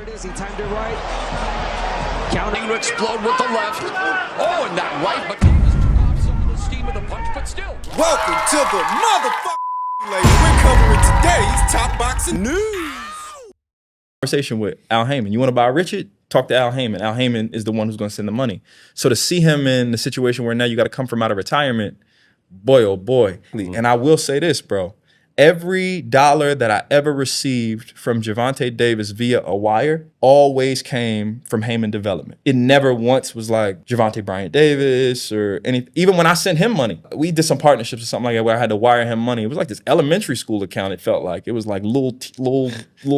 There it is. He timed it right. Counting to explode with the left. Oh, and that right, but Davis took off some of the steam of the punch, but still. Welcome to the motherfucking lady. We're covering today's top boxing news. Conversation with Al Haymon. You want to buy Richard? Talk to Al Haymon. Al Haymon is the one who's going to send the money. So to see him in the situation where now you got to come from out of retirement, boy, oh boy. And I will say this, bro. Every dollar that I ever received from Gervonta Davis via a wire always came from Haymon Development. It never once was like Gervonta Bryant Davis or anything. Even when I sent him money, we did some partnerships or something like that where I had to wire him money. It was like this elementary school account, it felt like. It was like little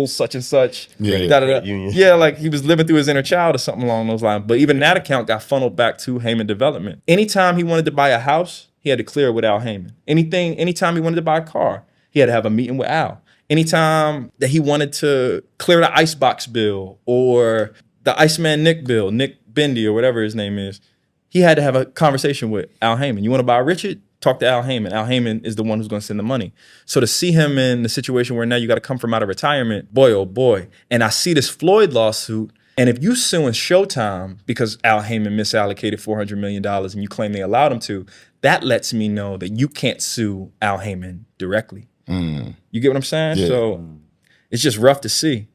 such and such. Yeah, like he was living through his inner child or something along those lines. But even that account got funneled back to Haymon Development. Anytime he wanted to buy a house, he had to clear it with Al Haymon. Anytime he wanted to buy a car, he had to have a meeting with Al. Anytime that he wanted to clear the Icebox bill or the Iceman Nick bill, Nick Bendy or whatever his name is, he had to have a conversation with Al Haymon. You want to buy Richard? Talk to Al Haymon. Al Haymon is the one who's going to send the money. So to see him in the situation where now you got to come from out of retirement, boy, oh boy. And I see this Floyd lawsuit, and if you suing Showtime because Al Haymon misallocated $400 million and you claim they allowed him to, that lets me know that you can't sue Al Haymon directly. You get what I'm saying? Yeah. So it's just rough to see.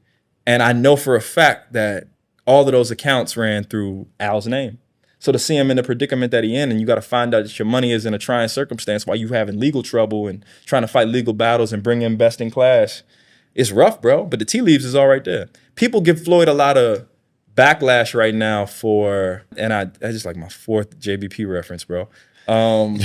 And I know for a fact that all of those accounts ran through Al's name. So to see him in the predicament that he in, and you got to find out that your money is in a trying circumstance while you having legal trouble and trying to fight legal battles and bring in best in class, it's rough, bro. But the tea leaves is all right there. People give Floyd a lot of backlash right now for, and I just like my fourth JBP reference, bro. Shout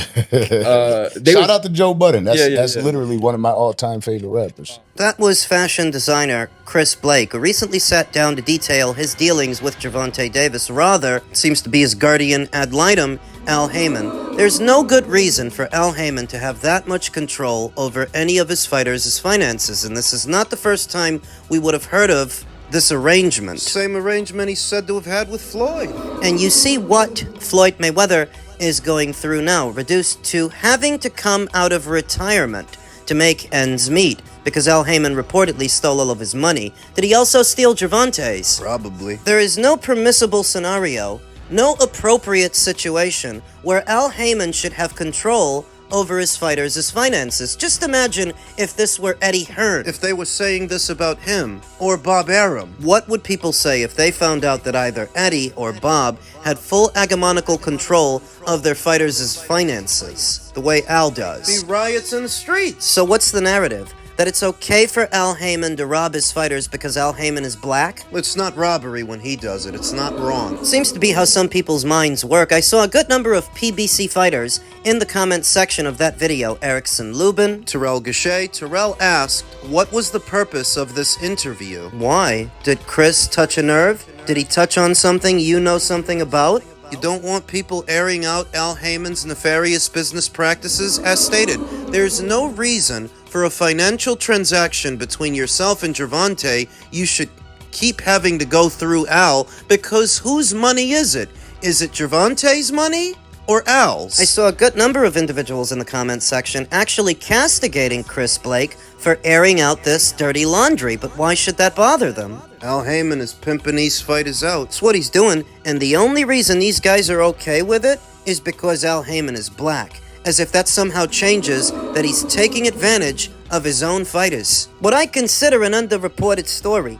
out to Joe Budden. That's literally one of my all-time favorite rappers. That was fashion designer Chris Blake, who recently sat down to detail his dealings with Gervonta Davis. Rather, seems to be his guardian ad litem, Al Haymon. There's no good reason for Al Haymon to have that much control over any of his fighters' finances, and this is not the first time we would have heard of this arrangement. Same arrangement he's said to have had with Floyd. And you see what Floyd Mayweather is going through now, reduced to having to come out of retirement to make ends meet because Al Haymon reportedly stole all of his money. Did he also steal Gervonta's? Probably. There is no permissible scenario, no appropriate situation where Al Haymon should have control over his fighters' finances. Just imagine if this were Eddie Hearn. If they were saying this about him, or Bob Arum. What would people say if they found out that either Eddie or Bob had full hegemonical control of their fighters' finances, the way Al does? Be riots in the streets. So what's the narrative? That it's okay for Al Haymon to rob his fighters because Al Haymon is black? It's not robbery when he does it. It's not wrong. Seems to be how some people's minds work. I saw a good number of PBC fighters in the comments section of that video. Erickson Lubin, Terrell Gachet. Terrell asked, what was the purpose of this interview? Why? Did Chris touch a nerve? Did he touch on something you know something about? You don't want people airing out Al Haymon's nefarious business practices? As stated, there's no reason for a financial transaction between yourself and Gervonta you should keep having to go through Al, because whose money is it? Is it Gervonta's money or Al's? I saw a good number of individuals in the comments section actually castigating Chris Blake for airing out this dirty laundry, but why should that bother them? Al Haymon is pimping these fighters out. It's what he's doing, and the only reason these guys are okay with it is because Al Haymon is black. As if that somehow changes that he's taking advantage of his own fighters. What I consider an underreported story,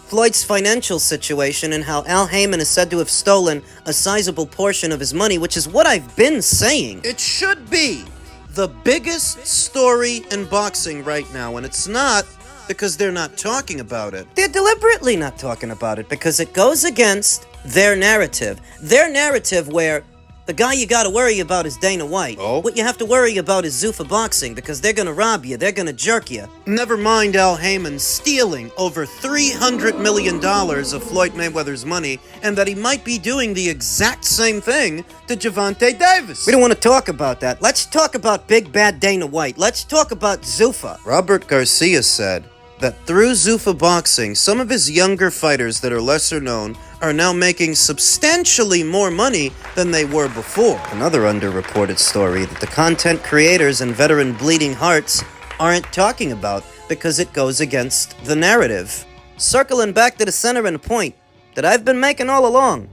Floyd's financial situation and how Al Haymon is said to have stolen a sizable portion of his money, which is what I've been saying. It should be the biggest story in boxing right now, and it's not because they're not talking about it. They're deliberately not talking about it because it goes against their narrative. Their narrative where the guy you gotta worry about is Dana White. Oh? What you have to worry about is Zuffa Boxing because they're gonna rob you, they're gonna jerk you. Never mind Al Haymon stealing over $300 million of Floyd Mayweather's money, and that he might be doing the exact same thing to Gervonta Davis. We don't want to talk about that. Let's talk about big bad Dana White. Let's talk about Zuffa. Robert Garcia said that through Zuffa Boxing, some of his younger fighters that are lesser known are now making substantially more money than they were before. Another underreported story that the content creators and veteran bleeding hearts aren't talking about because it goes against the narrative. circling back to the center and the point that I've been making all along.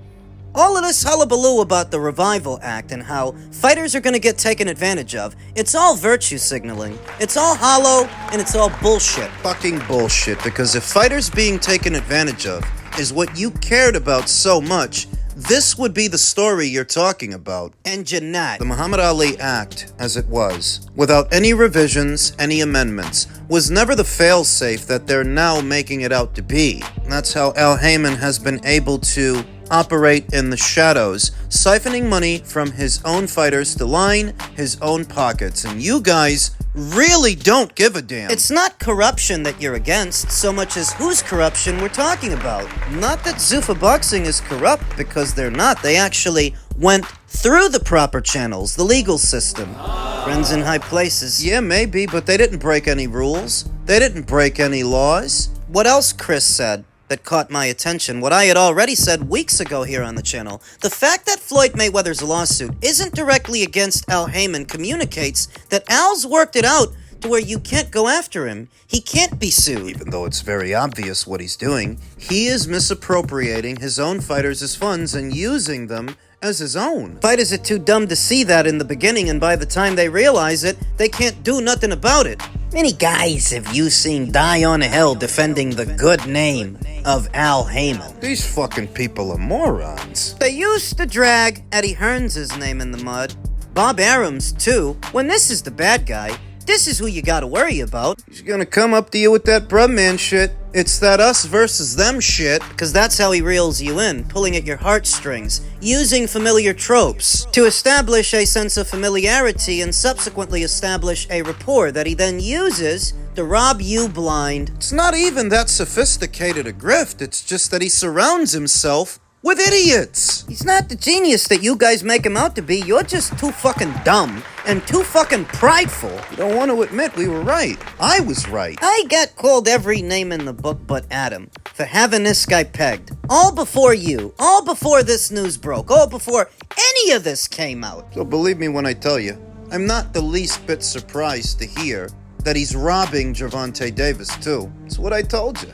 All of this hullabaloo about the Revival Act and how fighters are gonna get taken advantage of, it's all virtue signaling. It's all hollow and it's all bullshit. Fucking bullshit, because if fighters being taken advantage of is what you cared about so much, this would be the story you're talking about. And you're not. The Muhammad Ali Act, as it was, without any revisions, any amendments, was never the fail-safe that they're now making it out to be. That's how Al Haymon has been able to operate in the shadows, siphoning money from his own fighters to line his own pockets. And you guys really don't give a damn. It's not corruption that you're against so much as whose corruption we're talking about. Not that Zuffa Boxing is corrupt, because they're not. They actually went through the proper channels, the legal system. Friends in high places. Yeah, maybe, but they didn't break any rules. They didn't break any laws. What else Chris said that caught my attention, what I had already said weeks ago here on the channel, the fact that Floyd Mayweather's lawsuit isn't directly against Al Haymon communicates that Al's worked it out to where you can't go after him. He can't be sued. Even though it's very obvious what he's doing, he is misappropriating his own fighters' funds and using them as his own. Fighters are too dumb to see that in the beginning, and by the time they realize it, they can't do nothing about it. Many guys have you seen die on a hill defending the good name of Al Haymon. These fucking people are morons. They used to drag Eddie Hearns' name in the mud. Bob Arum's too. When this is the bad guy, this is who you gotta worry about. He's gonna come up to you with that bruh man shit. It's that us versus them shit. Because that's how he reels you in, pulling at your heartstrings, using familiar tropes to establish a sense of familiarity and subsequently establish a rapport that he then uses to rob you blind. It's not even that sophisticated a grift, it's just that he surrounds himself with idiots. He's not the genius that you guys make him out to be. You're just too fucking dumb and too fucking prideful. You don't want to admit we were right. I was right. I got called every name in the book but Adam for having this guy pegged. All before you. All before this news broke. All before any of this came out. So believe me when I tell you, I'm not the least bit surprised to hear that he's robbing Gervonta Davis too. It's what I told you.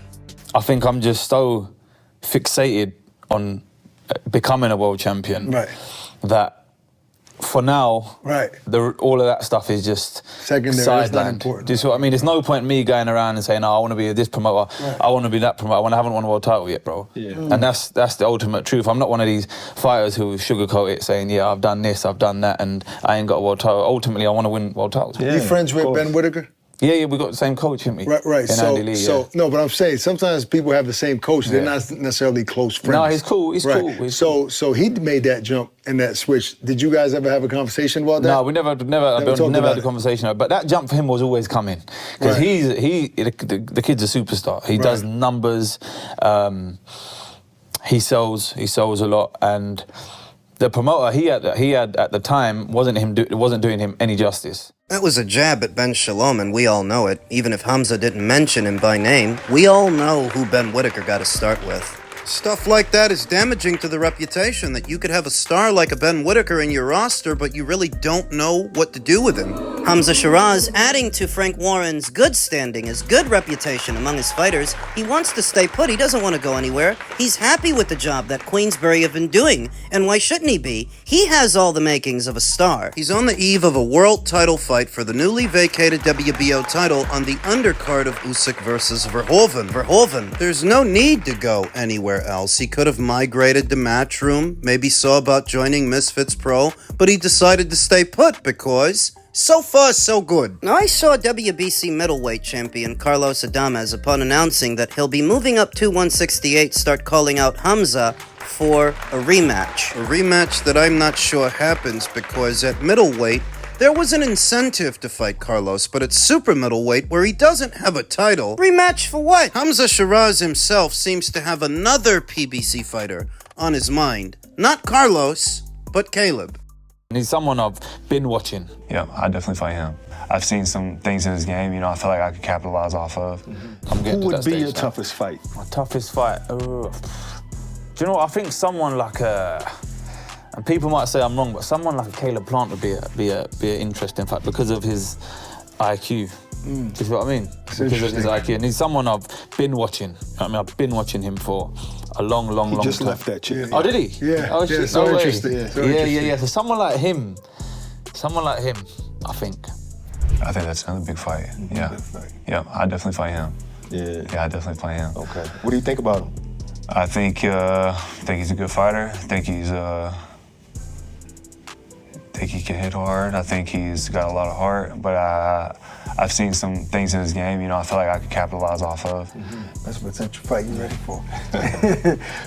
I think I'm just so fixated on becoming a world champion, right, that for now, right, all of that stuff is just secondary. It's not important. Do you see what I mean? There's no point in me going around and saying, "Oh, I want to be this promoter, right, I want to be that promoter," when I haven't won a world title yet, bro. Yeah. And that's the ultimate truth. I'm not one of these fighters who sugarcoat it, saying, "Yeah, I've done this, I've done that, and I ain't got a world title." Ultimately, I want to win world titles. Yeah, you friends with Ben Whitaker? Yeah, we got the same coach, haven't we? Right. Andy Lee, No, but I'm saying sometimes people have the same coach. They're not necessarily close friends. No, he's cool. He's cool. So he made that jump and that switch. Did you guys ever have a conversation about that? No, we never had a conversation. But that jump for him was always coming because the kid's a superstar. He does numbers. He sells a lot, and the promoter he had at the time wasn't doing him any justice. That was a jab at Ben Shalom, and we all know it. Even if Hamza didn't mention him by name, we all know who Ben Whitaker got to start with. Stuff like that is damaging to the reputation, that you could have a star like a Ben Whitaker in your roster, but you really don't know what to do with him. Hamza Shiraz adding to Frank Warren's good standing, his good reputation among his fighters. He wants to stay put. He doesn't want to go anywhere. He's happy with the job that Queensberry have been doing, and why shouldn't he be? He has all the makings of a star. He's on the eve of a world title fight for the newly vacated WBO title on the undercard of Usyk versus Verhoeven. There's no need to go anywhere else. He could have migrated to Matchroom, maybe saw about joining Misfits Pro, but he decided to stay put because so far so good. Now, I saw WBC middleweight champion Carlos Adames, upon announcing that he'll be moving up to 168, start calling out Hamza for a rematch. A rematch that I'm not sure happens because at middleweight, there was an incentive to fight Carlos, but at super middleweight, where he doesn't have a title... Rematch for what? Hamza Shiraz himself seems to have another PBC fighter on his mind. Not Carlos, but Caleb. He's someone I've been watching. Yeah, I definitely fight him. I've seen some things in his game, I feel like I could capitalize off of. Who would be your toughest fight? My toughest fight? Do you know what? I think someone like and people might say I'm wrong, but someone like a Caleb Plant would be an interesting fight because of his IQ. Do you see what I mean? Because of his IQ. And he's someone I've been watching. I mean, I've been watching him for a long time. He just left that chick. Oh, did he? Yeah. Oh, yeah, shit, so no way. interesting. Yeah. So someone like him, I think. I think that's another big fight. Yeah. Yeah, I definitely fight him. Yeah, I definitely fight him. Okay. What do you think about him? I think he's a good fighter. I think he can hit hard. I think he's got a lot of heart. But I've seen some things in his game, I feel like I could capitalize off of. That's a potential fight you ready for.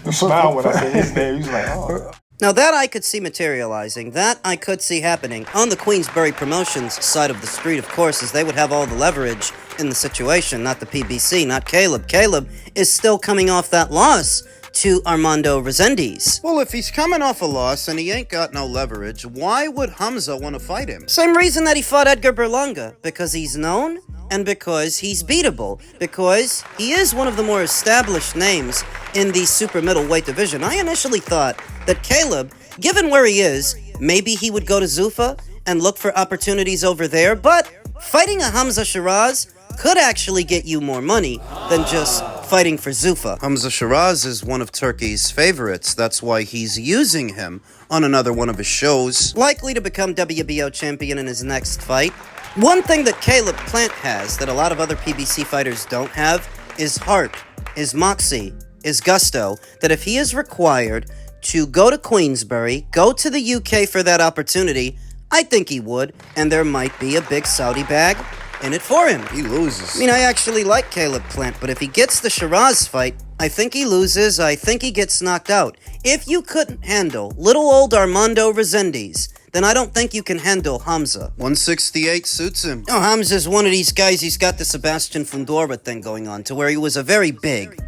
You smile when I say his name. He's like, oh. Now that I could see materializing, that I could see happening. On the Queensberry Promotions side of the street, of course, as they would have all the leverage in the situation, not the PBC, not Caleb. Caleb is still coming off that loss to Armando Resendiz. Well, if he's coming off a loss and he ain't got no leverage, why would Hamza want to fight him? Same reason that he fought Edgar Berlanga, because he's known and because he's beatable, because he is one of the more established names in the super middleweight division. I initially thought that Caleb, given where he is, maybe he would go to Zuffa and look for opportunities over there, but fighting a Hamza Shiraz could actually get you more money than just fighting for Zuffa. Hamza Shiraz is one of Turkey's favorites. That's why he's using him on another one of his shows. Likely to become WBO champion in his next fight. One thing that Caleb Plant has that a lot of other PBC fighters don't have is heart, is moxie, is gusto, that if he is required to go to Queensberry, go to the UK for that opportunity, I think he would, and there might be a big Saudi bag in it for him. He loses. I mean, I actually like Caleb Plant, but if he gets the Shiraz fight, I think he loses. I think he gets knocked out. If you couldn't handle little old Armando Resendiz, then I don't think you can handle Hamza. 168 suits him. No, Hamza's one of these guys, he's got the Sebastian Fundora thing going on, to where he was a very big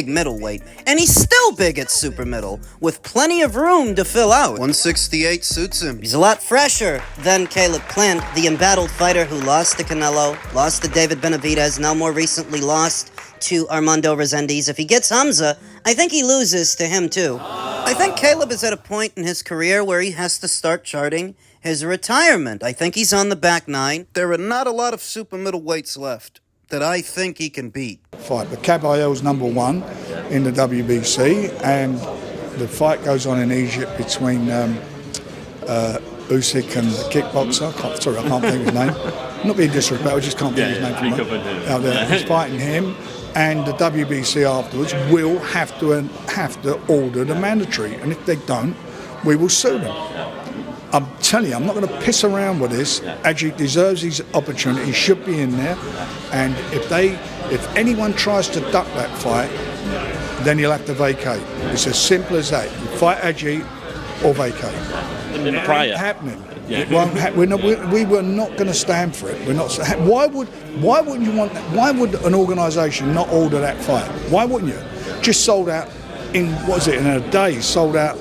middleweight, and he's still big at super middle, with plenty of room to fill out. 168 suits him. He's a lot fresher than Caleb Plant, the embattled fighter who lost to Canelo, lost to David Benavidez, now more recently lost to Armando Resendiz. If he gets Hamza, I think he loses to him too. I think Caleb is at a point in his career where he has to start charting his retirement. I think he's on the back nine. There are not a lot of super middleweights left that I think he can beat. Fight, but Caballel's #1 in the WBC, and the fight goes on in Egypt between Usyk and the kickboxer. I can't think of his name. Not being disrespectful, I just can't think of his name. Out there, he's fighting him, and the WBC afterwards will have to order the mandatory, and if they don't, we will sue them. I'm telling you, I'm not going to piss around with this. Ajit deserves his opportunity. He should be in there. And if anyone tries to duck that fight, then he'll have to vacate. It's as simple as that. You fight Ajit or vacate. It ain't happening. It won't we were not going to stand for it. We're not. Why wouldn't you want that? Why would an organisation not order that fight? Why wouldn't you? Just sold out in in a day. Sold out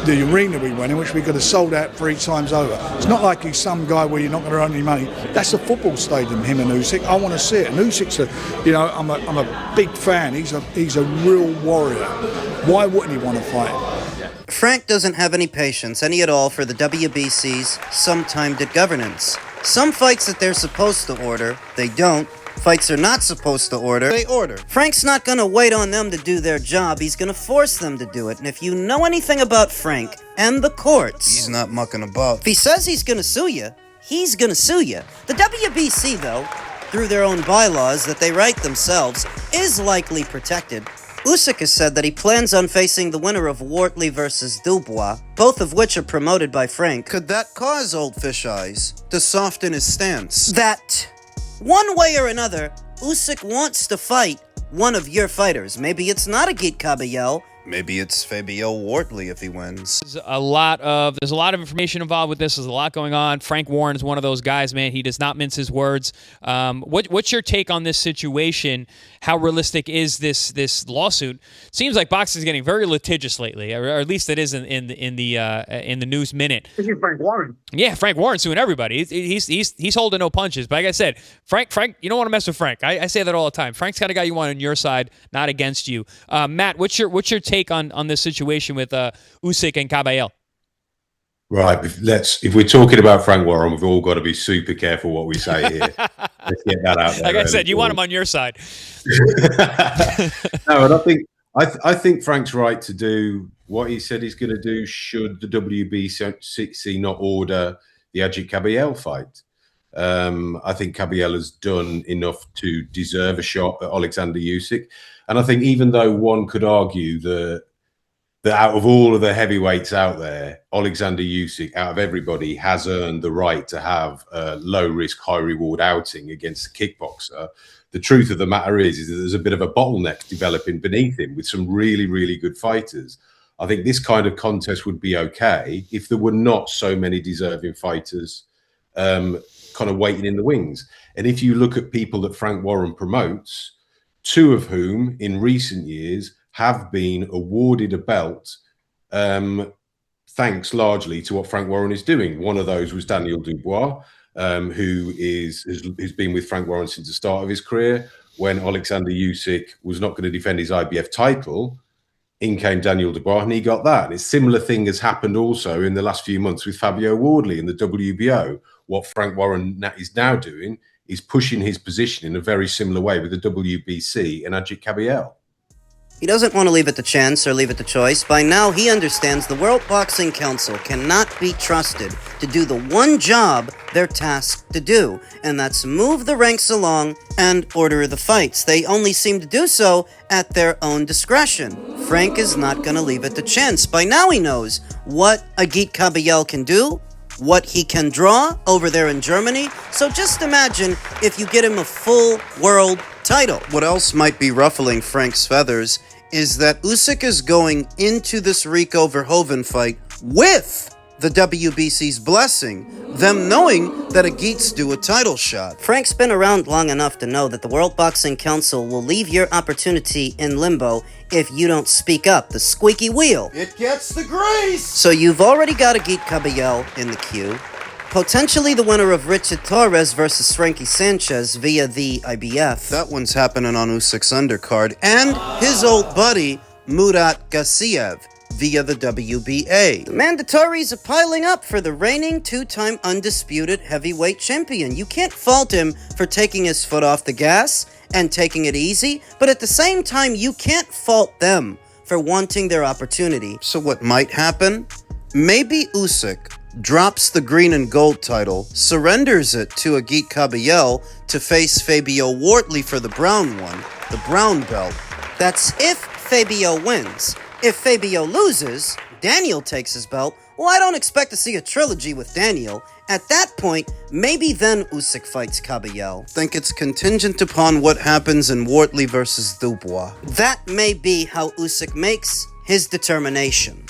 the arena we went in, which we could have sold out 3 times over. It's not like he's some guy where you're not going to earn any money. That's a football stadium, him and Usyk. I want to see it. And Usyk's I'm a big fan. He's a real warrior. Why wouldn't he want to fight? Frank doesn't have any patience, any at all, for the WBC's some-timed governance. Some fights that they're supposed to order, they don't. Fights they're not supposed to order, they order. Frank's not going to wait on them to do their job. He's going to force them to do it. And if you know anything about Frank and the courts, he's not mucking about. If he says he's going to sue you, he's going to sue you. The WBC, though, through their own bylaws that they write themselves, is likely protected. Usyk has said that he plans on facing the winner of Wortley versus Dubois, both of which are promoted by Frank. Could that cause Old Fish Eyes to soften his stance? That, one way or another, Usyk wants to fight one of your fighters. Maybe it's not Agit Caballel. Maybe it's Fabio Wortley if he wins. There's a lot of information involved with this. There's a lot going on. Frank Warren is one of those guys, man. He does not mince his words. What's your take on this situation? How realistic is this lawsuit? Seems like boxing is getting very litigious lately, or at least it is in the News Minute. This is Frank Warren. Yeah, Frank Warren suing everybody. He's holding no punches. But like I said, Frank, you don't want to mess with Frank. I say that all the time. Frank's got a guy you want on your side, not against you. Matt, what's your take on this situation with Usyk and Caballel? Right, if we're talking about Frank Warren, we've all got to be super careful what we say here. Let's get that out there. Like I said, you want him on your side. No, and I think Frank's right to do what he said he's going to do should the WBC not order the Ajit Kabayel fight. I think Kabayel has done enough to deserve a shot at Alexander Usyk. And I think even though one could argue that out of all of the heavyweights out there, Alexander Usyk, out of everybody, has earned the right to have a low-risk, high-reward outing against a kickboxer. The truth of the matter is that there's a bit of a bottleneck developing beneath him with some really, really good fighters. I think this kind of contest would be okay if there were not so many deserving fighters kind of waiting in the wings. And if you look at people that Frank Warren promotes, two of whom in recent years have been awarded a belt thanks largely to what Frank Warren is doing. One of those was Daniel Dubois, who has been with Frank Warren since the start of his career. When Alexander Usyk was not going to defend his IBF title, in came Daniel Dubois, and he got that. And a similar thing has happened also in the last few months with Fabio Wardley in the WBO. What Frank Warren is now doing is pushing his position in a very similar way with the WBC and Ajit Kabayel. He doesn't want to leave it to chance or leave it to choice. By now, he understands the World Boxing Council cannot be trusted to do the one job they're tasked to do, and that's move the ranks along and order the fights. They only seem to do so at their own discretion. Frank is not going to leave it to chance. By now, he knows what Ajit Kabayel can do, what he can draw over there in Germany. So just imagine if you get him a full world title. What else might be ruffling Frank's feathers is that Usyk is going into this Rico Verhoeven fight with the WBC's blessing, them knowing that Agit's due a title shot. Frank's been around long enough to know that the World Boxing Council will leave your opportunity in limbo if you don't speak up. The squeaky wheel. It gets the grease! So you've already got Ajit Kabayel in the queue. Potentially the winner of Richard Torres versus Frankie Sanchez via the IBF. That one's happening on Usyk's undercard. And his old buddy, Murat Gassiev, via the WBA. The mandatories are piling up for the reigning two-time undisputed heavyweight champion. You can't fault him for taking his foot off the gas and taking it easy, but at the same time, you can't fault them for wanting their opportunity. So what might happen? Maybe Usyk drops the green and gold title, surrenders it to Ajit Kabayel to face Fabio Wardley for the brown one, the brown belt. That's if Fabio wins. If Fabio loses, Daniel takes his belt. Well, I don't expect to see a trilogy with Daniel. At that point, maybe then Usyk fights Kabayel. Think it's contingent upon what happens in Wardley versus Dubois. That may be how Usyk makes his determination.